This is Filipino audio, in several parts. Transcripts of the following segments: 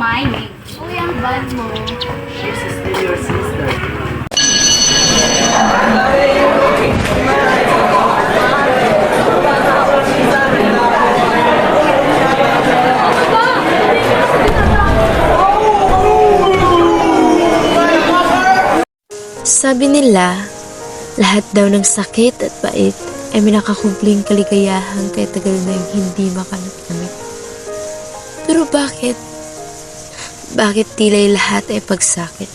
my name. Uy, ang bad mo. She's still your sister. Sabi nila, lahat daw ng sakit at bait ay may nakakubling kaligayahan kaya tagal na yung hindi makamit. Pero bakit? Bakit tila'y lahat ay pagsakit?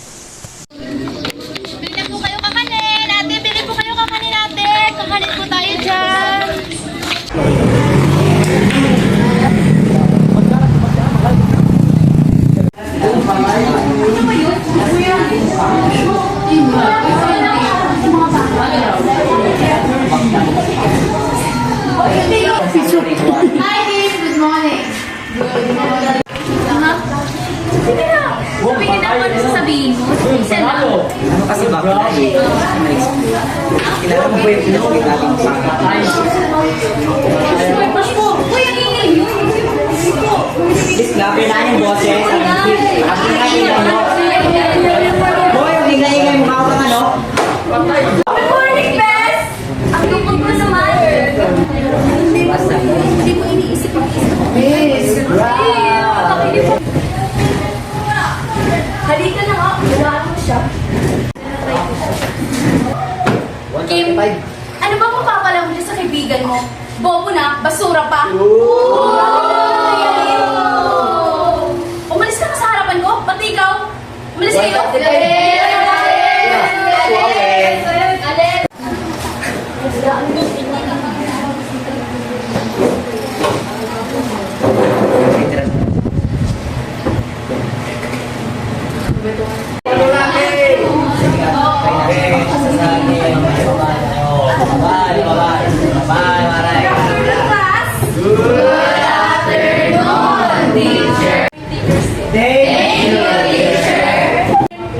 Bili po kayo kakanin! Ate, bili po kayo kakanin natin! Kakanin po tayo dyan! Hi, Dave! Good morning! Sige na! Sabihin na ano sasabihin mo. Isa na. Ano kasi ba? Kilala mo ba yung pinasakit natin sa akin? Uy, ang ingay yun! Please, grabe na yung boses. Ang ingay-ingay mo. Boy, ang ingay-ingay mo ako ng ano? Good morning, Bes! Ang lupot mo naman. Hindi mo iniisip ang isa ko. Bes! Halika na nga, ulaan mo siya. Kim, ano ba mapapala mo dyan sa kaibigan mo? Bobo na, basura pa. Umalis ka na sa harapan ko, pati ikaw. Umalis kayo.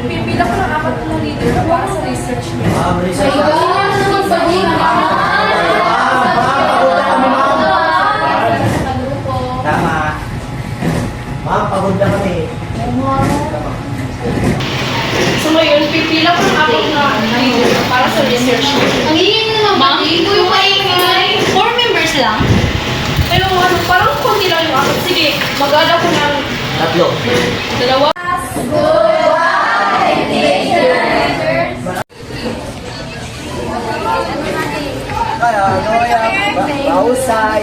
Pipila ko ng apat na leader para sa research niya. Tama. Ma'am, pagod na kami. So ngayon, pipila ko ng apat na leader para sa research niya. Ang iingay naman. Ma'am, ito yung maingay. 4 members lang. Pero ano, parang konti lang yung apat. Sige, mag-ala ko ng Tatlo. dalawa. Pausay.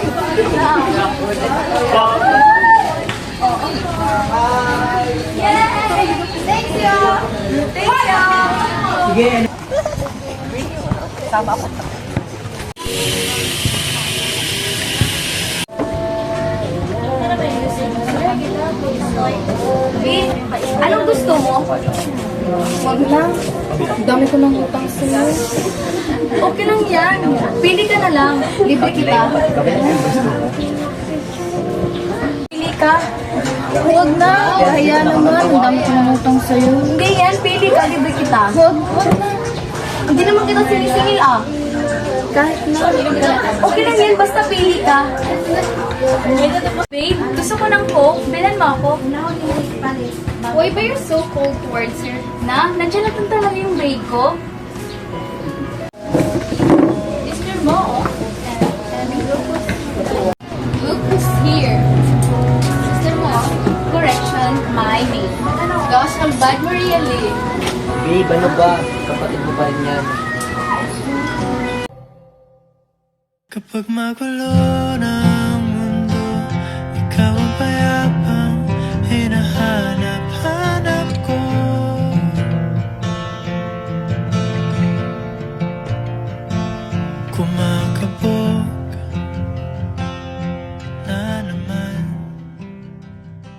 Thank you! Thank you! Sige. Sama ako. Anong gusto mo? Wag lang. Dami ko ng utang sa'yo. Okay lang yan. Pili ka na lang. Libre kita. Pili ka. Huwag na. Kaya naman. Ang dami ko ng utang sa'yo. Hindi yan. Pili ka. Libre kita. Huwag na. Hindi naman kita sinisingil ah. Kahit na. Okay lang yan. Basta pili ka. Babe, gusto ko ng Coke. Bilan mo ako. Why ba you're so cold towards her? Na, nandiyan na talaga yung grade ko. Sister mo, oh. Look who's here. Sister mo, oh. Correction, my name. Gosh, ang bad mo really. Babe, ano ba? Kapatid mo pa rin yan. Kapag magulo ng mundo, ikaw ang payapang hinahanap-hanap ko. Kumakabog na naman.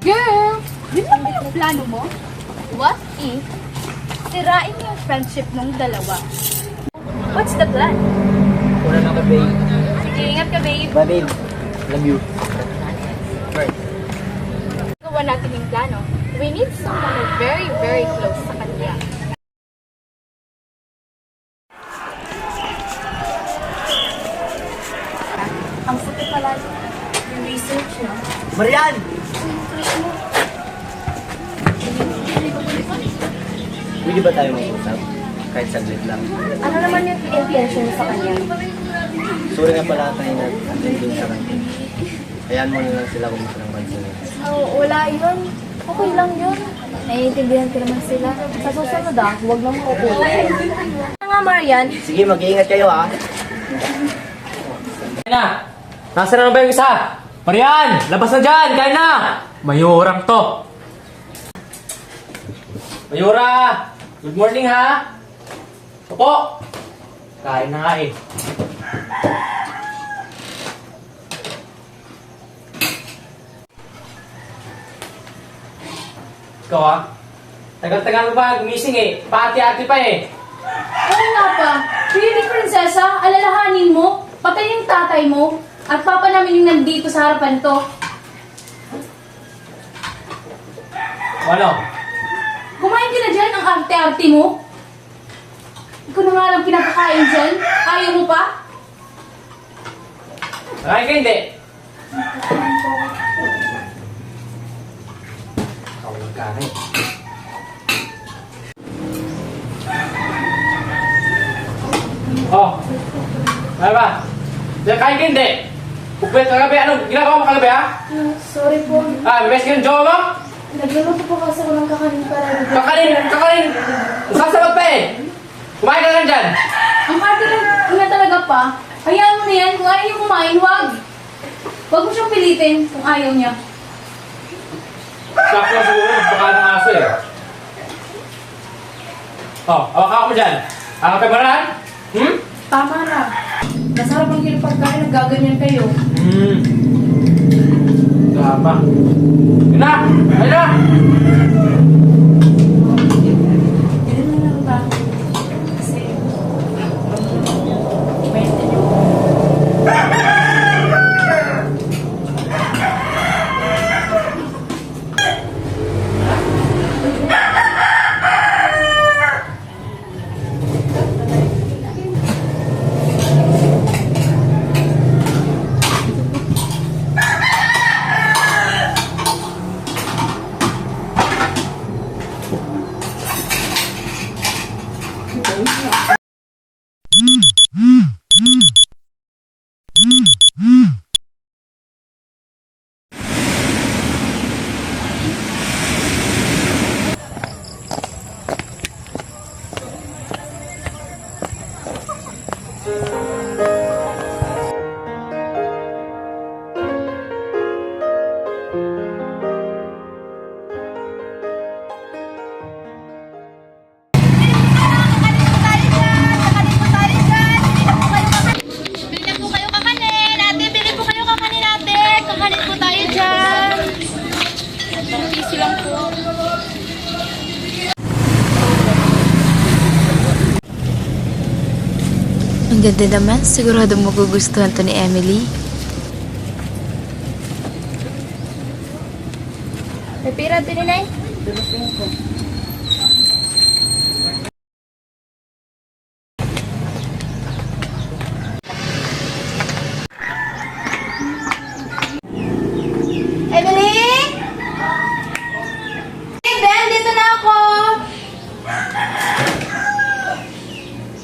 Girl! Yun lang ba yung plano mo? What if Sirain yung friendship ng dalawa. What's the plan? Una na ka, babe. Sige, ingat ka, babe. Bye, babe. Love you. Bye. Gawa natin yung plano. We need someone who's very, very close sa kanya. Ang puti pala yung research, no? Marian! Pwede ba tayo mag-usap? Kahit saglit lang. Ano naman yung intention sa kanya? Sorry nga pala tayo na doon sa kanya. Hayaan mo na lang sila kung gusto ng pansin. Wala yun. Okay lang yun. Naiintindihan ko naman sila. Sa susunod huwag lang mauulit. Ano nga, Marian? Sige, mag-iingat kayo ha. Kain na! Nasaan na ba yung isa? Marian! Labas na dyan! Kain na! Mayurang to! Mayura! Good morning ha! Opo! Kain na nga eh. Ikaw ha? Tagal-tagal mo ba gumising eh? Paati-ati pa eh. Oo nga pa. Baby prinsesa, alalahanin mo, patay yung tatay mo, at papa namin yung nandito sa harapan to. Ano? Kumain ka na dyan ang arte-arte mo. Ikaw na nga lang pinapakain dyan. Ayaw mo pa? Nakain ka hindi? Ikaw nagkain. Oh! Ano ba? Nakain ka hindi? Bukbet kagabi, anong ginagawa mo kagabi ha? Sorry po. Bebes ka ng jowa mo? Nagluluto po kasi ako ng kakanin para Kakanin! Sasabat pa eh! Kumain ka lang dyan! Ang arte na talaga pa. Hayaan mo na yan. Kung ayaw niyo kumain, wag. Wag mo siyang pilitin kung ayaw niya. Sakto lang siguro, baka ng aso eh. Oh, awak ako dyan. Ang pemaran? Tama na. Nasa harapan kayo ng pagkain, nagaganyan kayo. Tama. Yun na! Ayun na! Ganun na lang ba? Kasi, may Ang ganda naman, sigurado magugustuhan to ni Emily. May pira, Tininay? Emily? Hey, Ben, dito na ako!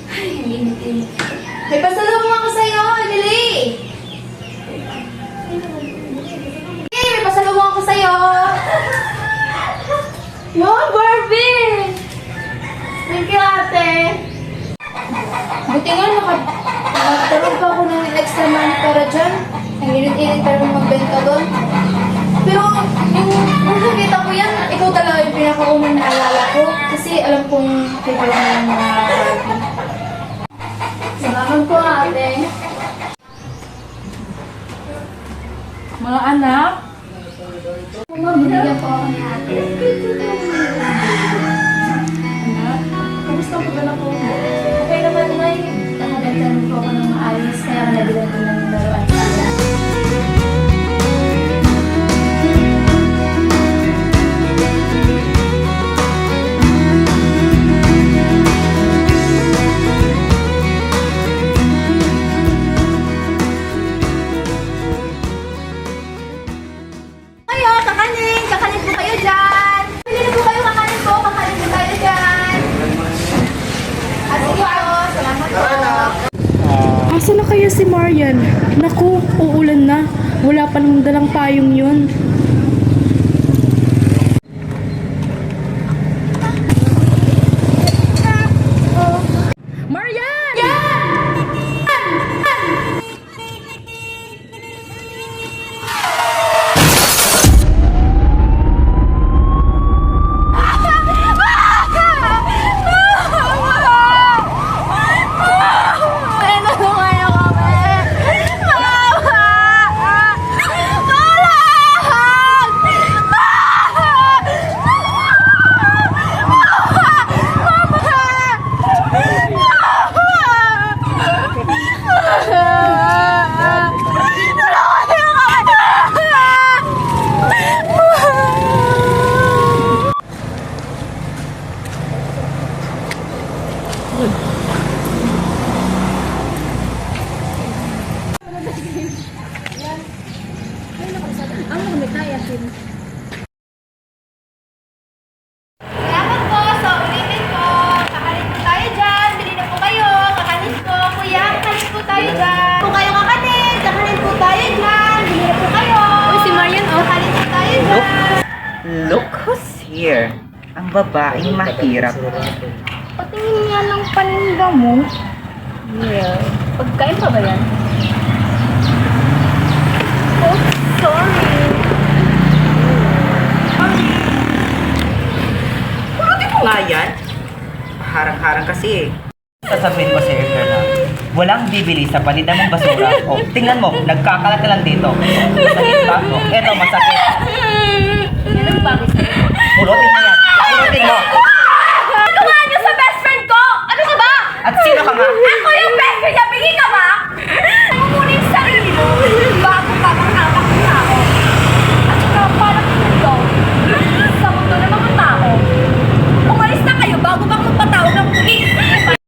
Ay, ang init-init. May pasalubong ako sa'yo, Emily! Hey, may pasalubong ako sa'yo! Yon, Barbie! Thank you, ate! Buti nga, nakatulog pa ako ng extra money para dyan. Ang init-init para magbenta doon. Pero, nung nakita ko yan, ikaw talaga yung pinakaunang naalala ko. Kasi alam kong kailangan mo yung mga Barbie. Salamat po, ate. mga anak, Binigyan po ako ni ate. anak, kamusta po ba na po? Okay naman, Nay. Nakabenta rin po ako ng maayos. Kaya nabilan ko ng laruan sila. Kayo, kakanin! Kakanin po kayo dyan! kaya si Marian? Naku, uulan na. Wala pa namang dalang payong yun. Salamat po. So, ulitin po. Kakanin po tayo dyan. Bili na po kayo. Kakanin po. Kuya, kakanin po tayo dyan. Kung kayo kakanin, kakanin po tayo dyan. Bili na po kayo. Uy, si Marian, oh. Kakanin po tayo dyan. Look who's here. Ang babaeng mahirap. Patingin nga ng paninda mo. Yeah. Pagkain pa ba yan? Oh, sorry. Pwede mo nga yan. Harang-harang kasi eh. Sasabihin ko sa iyo, girl, na walang bibili sa paninda mong basura. O, tingnan mo, nagkakalat ka lang dito. Masakit ba? O, eto, masakit. Yan ang bagay sa'yo. Pulutin mo yan. Pulutin mo. Tumahan niyo sa best friend ko! Ano ka ba? At sino ka nga? Ako yung best friend niya! Bingi ka ba? Ano muna yung sarili mo? Bago ka bang napak ng tao? At saka parang ito, sa mundo ng mga tao. Umalis na kayo bago bang magpatawag ng pulis.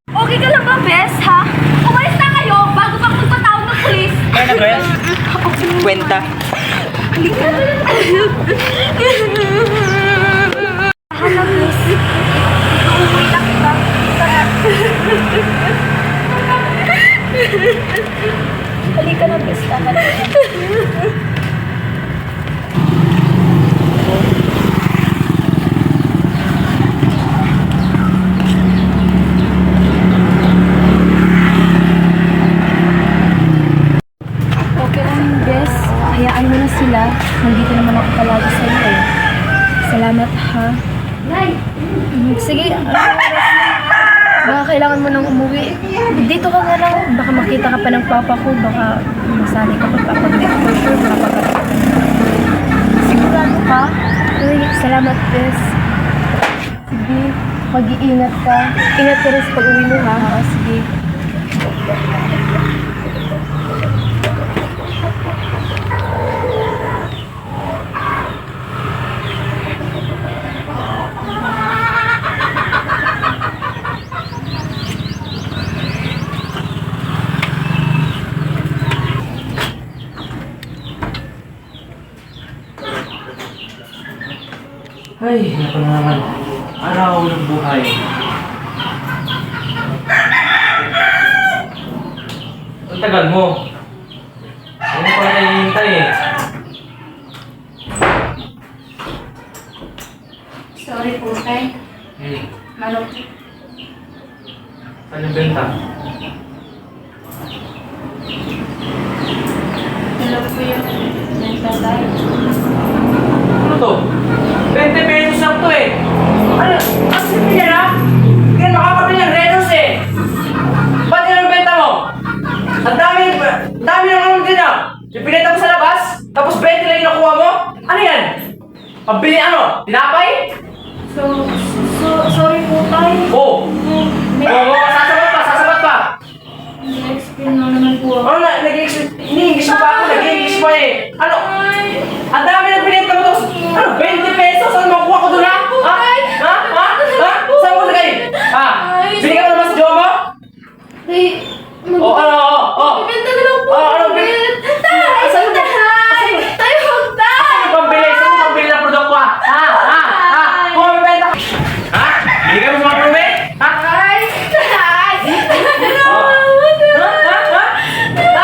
Okay ka lang ba, best, ha? Umalis na kayo bago bang magpatawag ng pulis. Ano, girl? Kwenta. Hala, miss. Uuwi lang kita. Halika na, miss. Tama na. Okay lang, Bes. Hayaan mo na sila. Nandito naman ako palagi sa iyo eh. Salamat, ha? Nay! Sige, baka kailangan mo nang umuwi. Dito ka nga lang. Baka makita ka pa ng papa ko. Baka masanay ka pagpapaglit. For sure, makapaglit ka. Sigurado ka? Uy, salamat, Bes. Sige, mag-iingat ka. Ingat ka rin sa pag-uwi mo, ha? Oo, sige. Ay, naku na naman. Araw ng buhay. Ang tagal mo. Ano pa na hinihintay eh? Sorry po, Tay. Manok. Ano benta? Hello po yung benta, Tay. Ano to? 20 pesos lang to eh. Ano? Kasi yan ha? Kaya makakabili ng Renos eh. Ba't yan ang benta mo? Ang dami ng ano din ah. Yung pinenta mo sa labas, tapos 20 lang yung nakuha mo? Ano yan? Pabili ano? Tinapay? Sorry po, Tay. Oo. Oo, sasabat pa. Explain na naman po ako. Ano na, nag-i-English pa ako, nag-i-English pa eh. Ano? Ang dami ng pinenta mo to. Ano, 20 pesos? Ano makuha ko doon ha? Ha? Ha? Ha? Ha? Saan mo lagay? Ha? Binigyan mo naman sa jowa mo? Tay, O ano? O? Benta na lang po. Ano? Tay! Saan mo? Tay! Tay, huwag tay! Saan mo pambili? Saan mo pambili ng produkto ha? Ha? Ha? Ha? Kung mabibenta ka? Ha? Binigyan mo sa mga probe? Ha? Tay! Tay! Oh. Ha? Ha? Ha?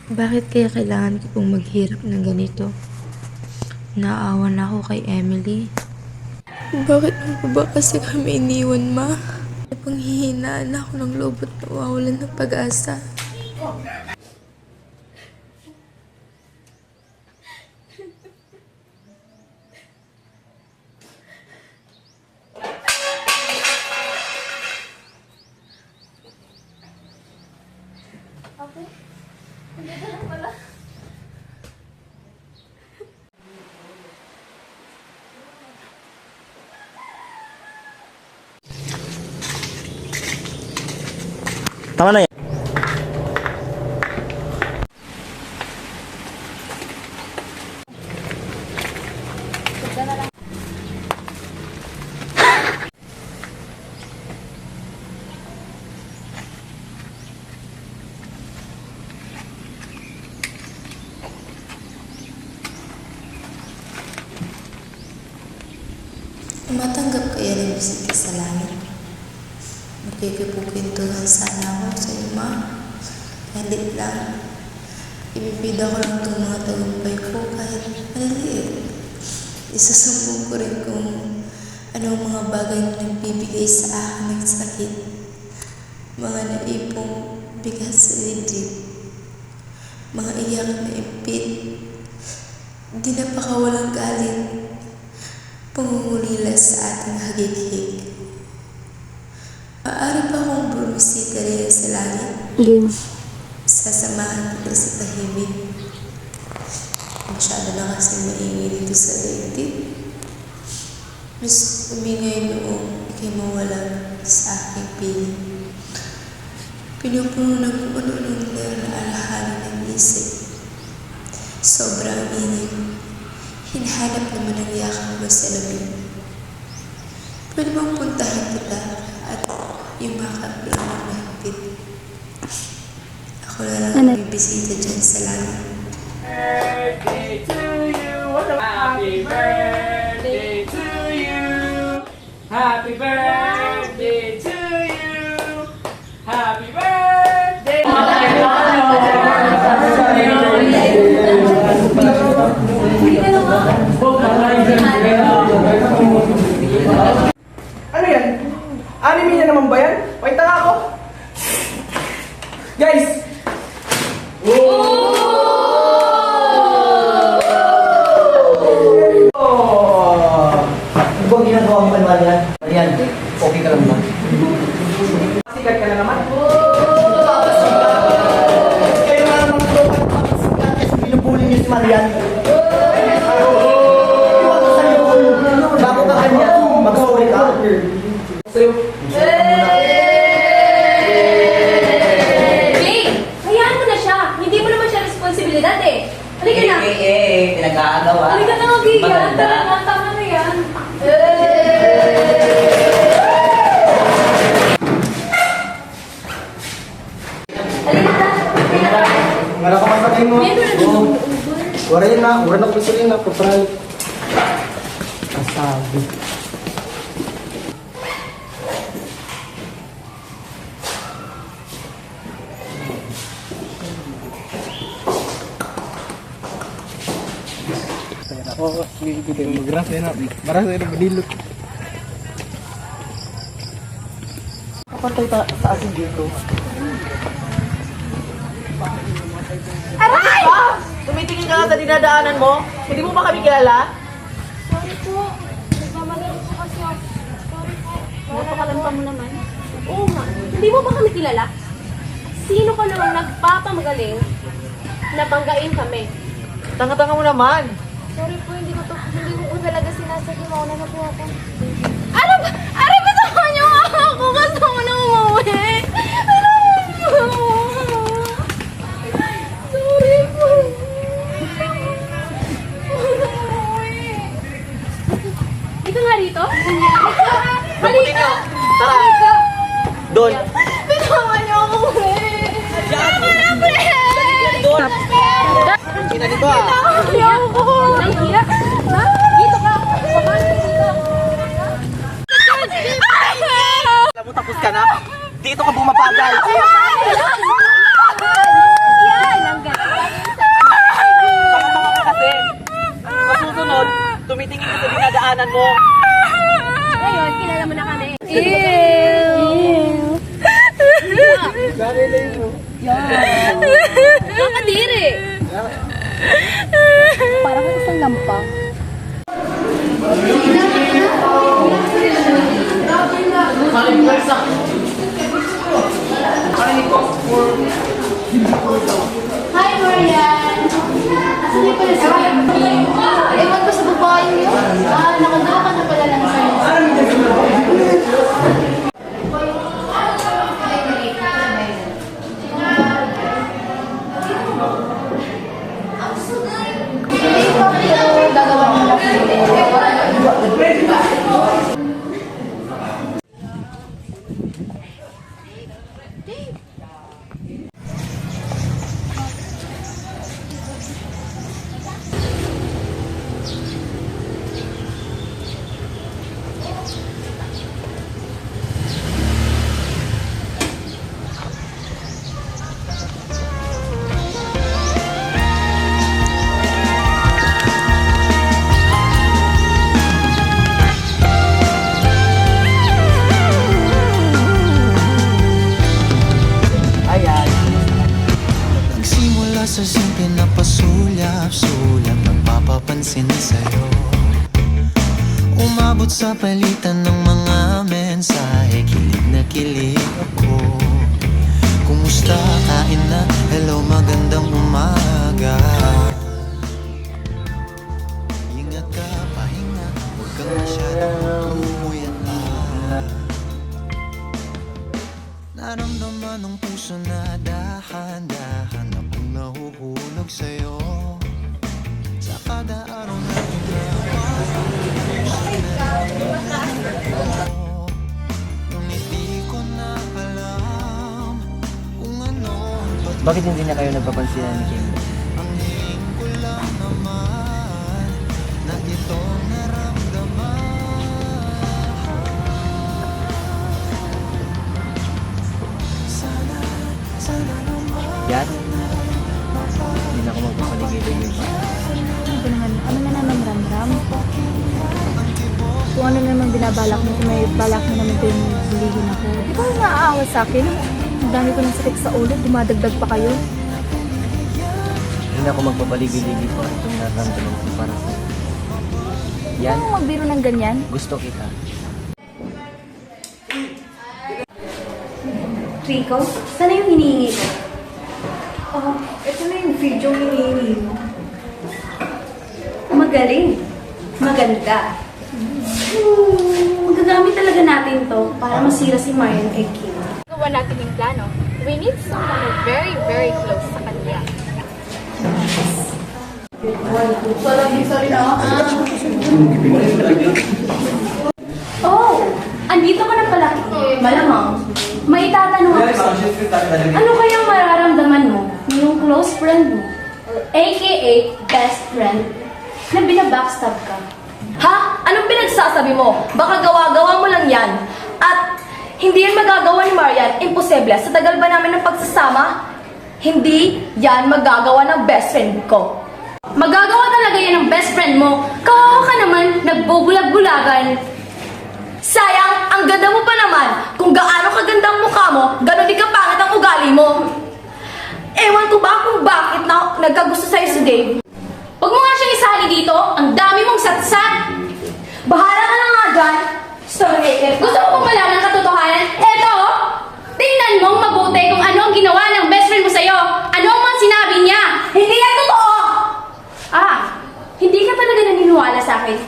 Bakit kaya kailangan ko pong maghirap ng ganito? Naawa na ako kay Emily. Bakit mo pa ba kasi kami iniwan, ma? Napanghihinaan ako ng loob at nawawalan ng pag-asa. Tama na yan. Matanggap kaya ng bisita sa langit? Magkikipagkwentuhan sana ako sa iyo, ma. Hindi lang. Ibibida ko lang itong mga tagumpay ko kahit maliliit. Isasumbong ko rin kung anong mga bagay na nagbibigay sa akin ng sakit. Mga naipong bigat sa dibdib. Mga iyak na impit. Di napakawalang galit. Pangungulila sa ating hagik-hig. Maaari pa akong bumisita rin sa langit. Game. Sasamahan kita sa tahimik. Masyado na kasi maingay dito sa daigdig. Mas umingay noong ikay mawala sa aking piling. Pinupuno na kung ano-anong na alahala ng isip. Sobrang init. Hinahanap naman ang yakang mo sa lamin. Pwede bang puntahan kita at yumakap lang ng mahigpit? Ako na lang ang bibisita dyan sa langit. Birthday to you. Happy birthday to you. Happy birthday to you. Happy birthday. Ano yan? Anime na naman ba yan? Wait, tanga ako! Guys! Oh! Ano bang ginagawa mo kay Marian? Marian, okay ka lang ba? Sikat ka na naman. Kayo nga naman ito pagpapasikat kasi binubuli niyo si Marian. Iwato sa'yo. Bago ka kanya, mag-sorry ka. Sa'yo. Jay! Hayaan mo na siya. Hindi mo naman siya responsibilidad eh. Halika na. Pinag-aagawa. Halika na, Bigyan. Tama na yan. Wala ka masakay mo. Wala yun na. Wala na kusulin na. Kupral. Kasabi. Oo, kita yung mag-graph yan na. Marasa yun ang manilot. Kapantay sa asin dito. Aray! Tumitingin ka nga sa dinadaanan mo? Hindi mo ba kami kilala? Sorry po. Nagmamadali po kasi ako. Sorry po. Napakalampa mo naman. Oo nga. Hindi mo ba kami kilala? Sino ka namang nagpapamagaling na banggain kami? Tanga-tanga mo naman. Sorry po, hindi ko talaga sinasadya. Mauna na po ako. Ano gusto niyo ako? Gusto mo na umuwi. Sorry po. Dito nga rito? Halika! Tara. Halika! Doon. Binawan niyo ako eh! Tama na, pre! Doon. Kita dito ah. Binawan niyo ako! Nahiya! Ha? Dito ka! Paano dito? Alam mo, tapos ka na? Dito ka bumabagal. Yan! Ang ganda! Mariam pa. Hi, Marian! Asan niyo pala si Kim? Ewan ko sa babae niyo. Nakagawa ka na pala lang sa'yo. Hindi pa, pero gagawa mo na Ayan. Nagsimula sa simple na pasulyap-sulyap, nagpapapansin sa'yo. Umabot sa palitan ng mga mensahe, kilig na kilig ako. Kumusta, kain na, hello, magandang umaga. Ingat ka, pahinga, huwag kang masyadong lumuyat na. Naramdaman ng puso na dahan-dahan akong nahuhulog sa'yo. Sa kada araw na ginawa, puso na ngunit di ko na alam kung ano ba Bakit hindi na kayo nagpapansinan ni Kim? ang hiling ko lang naman na itong naramdaman. Sana naman Yan? Hindi na ako magpapaligid-ligid pa. Ano na naman, Ramram? Kung ano naman binabalak mo, kung may balak mo naman kayo buligin ako. Di ba naaawa sa akin? Ang dami ko ng sakit sa ulo, dumadagdag pa kayo. Hindi na ako magpapaligid-ligid pa itong nararamdaman ko para sa yan, Ano magbiro ng ganyan? gusto kita. Rico, sana yung hinihingi ko? Ito na yung video hinihingi mo. Magaling. Maganda. Magagamit talaga natin to para masira si Marian kay Kim. Gawa natin yung plano. We need someone who's very, very close sa kanila. Oh! Andito ka na pala. Malamang. May tatanong ako sa'yo. Ano kayang mararamdaman mo yung close friend mo, aka best friend, na binabackstab ka? Ha? Anong pinagsasabi mo? Baka gawa-gawa mo lang yan. At hindi yan magagawa ni Marian. Imposible. Sa tagal ba namin ng pagsasama, hindi yan magagawa ng best friend ko. Magagawa talaga yan ng best friend mo. Kawawa ka naman, nagbubulag-bulagan. Sayang, ang ganda mo pa naman. Kung gaano kaganda ang mukha mo, ganon din kapangit ang ugali mo. Ewan ko ba kung bakit na nagkagusto sa'yo si Dave. Huwag mo nga siyang isali dito, ang dami mong satsat. Bahala ka na nga dyan. Storymaker. Gusto mo pong malaman ang katotohanan? Eto, oh. Tingnan mong mabuti kung ano ang ginawa ng best friend mo sa'yo. Ano ang mga sinabi niya? Hindi yan totoo! Hindi ka talaga naniniwala sa akin.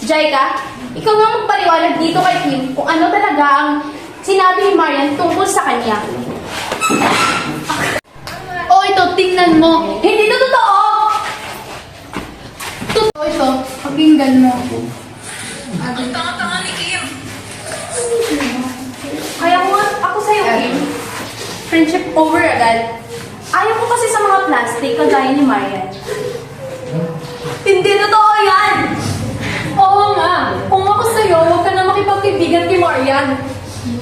Jaika, ikaw nga magpaliwanag dito kay Kim kung ano talaga ang sinabi ni Marian tungkol sa kanya. Oh, ito, tingnan mo. Hindi to totoo! Totoo ito, pakinggan mo. Kaya ko nga ako sa'yo, Kim. Friendship over agad. Ayaw ko kasi sa mga plastic kagaya ni Marian. Hindi totoo yan! Oo nga. Kung ako sa'yo, huwag ka na makipagkaibigan kay Marian.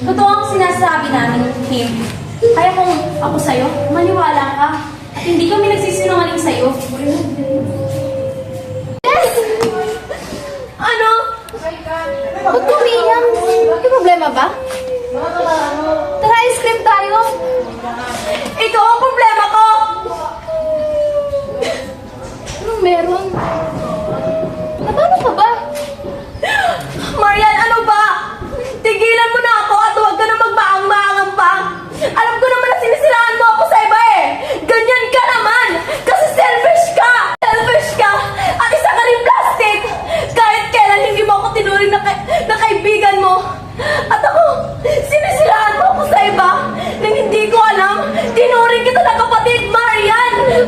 Totoo ang sinasabi namin, Kim. Kaya kung ako sa'yo, maniwala ka. At hindi kami nagsisinungaling sa'yo. Ano? Ba't umiiyak? May problema ba? Tara, ice cream tayo! Ikaw ang problema ko! Anong meron?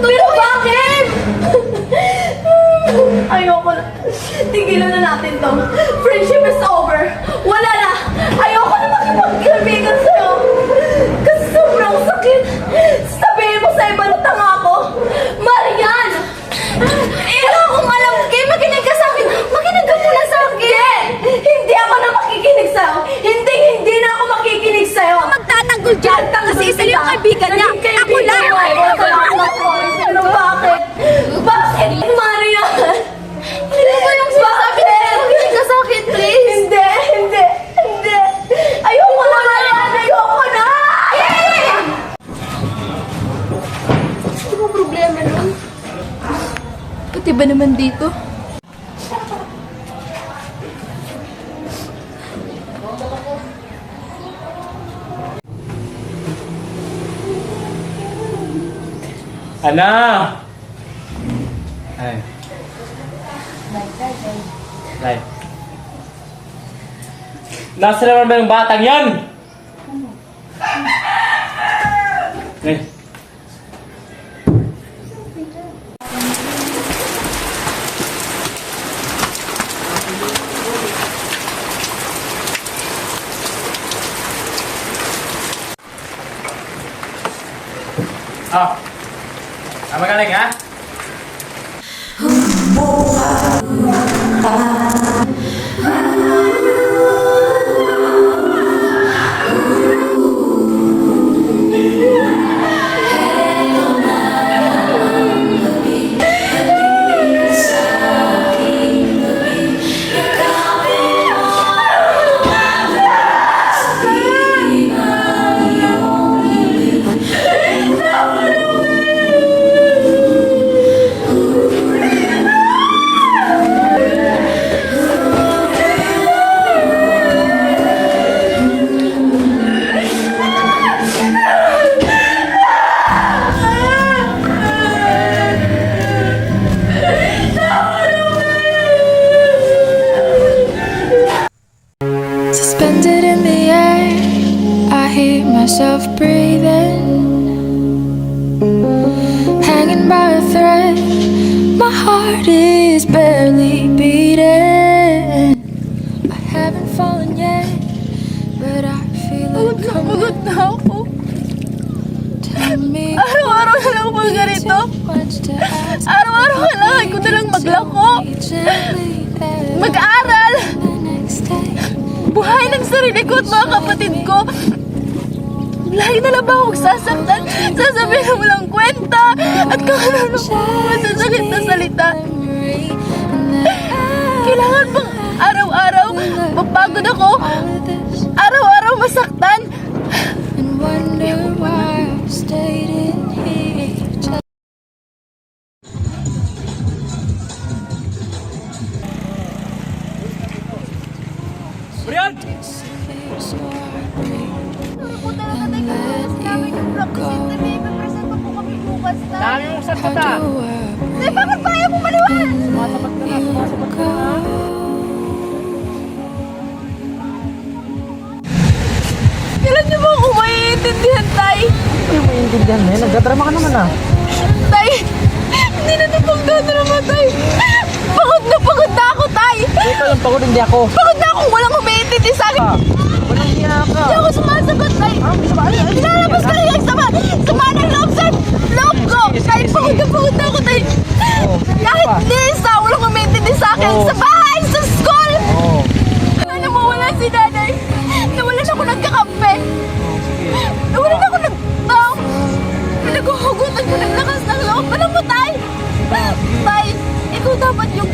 Pero bakit? Ayoko na. Tigilan na natin to. Friendship is over. Wala na. Ayoko na makipagkaibigan sa'yo. Kasi sobrang sakit. Sabihin mo sa iba na tanga ako. Marian! Wala akong alam. Kay, makinig ka sa akin. Makinig ka muna sa akin. Hindi ako na makikinig sa'yo. Hindi na ako makikinig sa'yo. Magtatanggol dyan kasi isa yung kaibigan niya. Ako lang. Pero bakit? Bakit, Marian? Hindi ba yung sinasabi na makinig ka sa akin, please? Hindi. Ayoko na, Marian. Ayoko na. Ano ba problema nun? Pati ba naman dito? Ana! Ay. Ay. Nasa naman ba yung batang yan? Eh. Oh. Magaling, ha? Suspended in the air, I hear myself breathing. Hanging by a thread, my heart is barely beating. I haven't fallen yet, but I feel it coming. na ako. Tell me Araw-araw na lang mga ganito. Araw-araw kailangan ko na lang maglako. Mag-aral. Buhay ng sarili ko at mga kapatid ko. Lahi na lang ba akong sasaktan? Sasabihin mo lang kwenta at kung ano masasakit na salita. Kailangan bang araw-araw mapagod ako? Araw-araw masaktan? and wonder why I stayed in here. Brian! So I breathe and let you go. Dami mong sagot, ha? Bakit ba ayaw mo maliwan? Sumasabat ka na. Kailan niyo ba ako maiintindihan, Tay? Ano yung maintindihan na yun? Nagdadrama ka naman, ah. Tay! Hindi na napagdadrama, Tay! Pagod na ako, Tay! Ikaw lang pagod, hindi ako. Pagod na akong walang umiintindi sa akin! Walang hiya ka. Hindi ako sumasagot, Tay! Nilalabas ka lang yung sama ng loob sa loob ko! Tay, pagod na ako, Tay! Kahit hindi isa, walang umiintindi sa akin! Sa bahay! Sa school! Ano mawala si Nanay? Nawalan ako nagkakampi! Nawalan ako nagtaw! Pinaghuhugutan ko ng lakas ng loob! Alam mo, Tay? Tay, ikaw dapat yung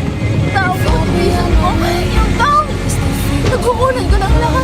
tao ko, mo. Yung tao, naghuhunan ko ng lakas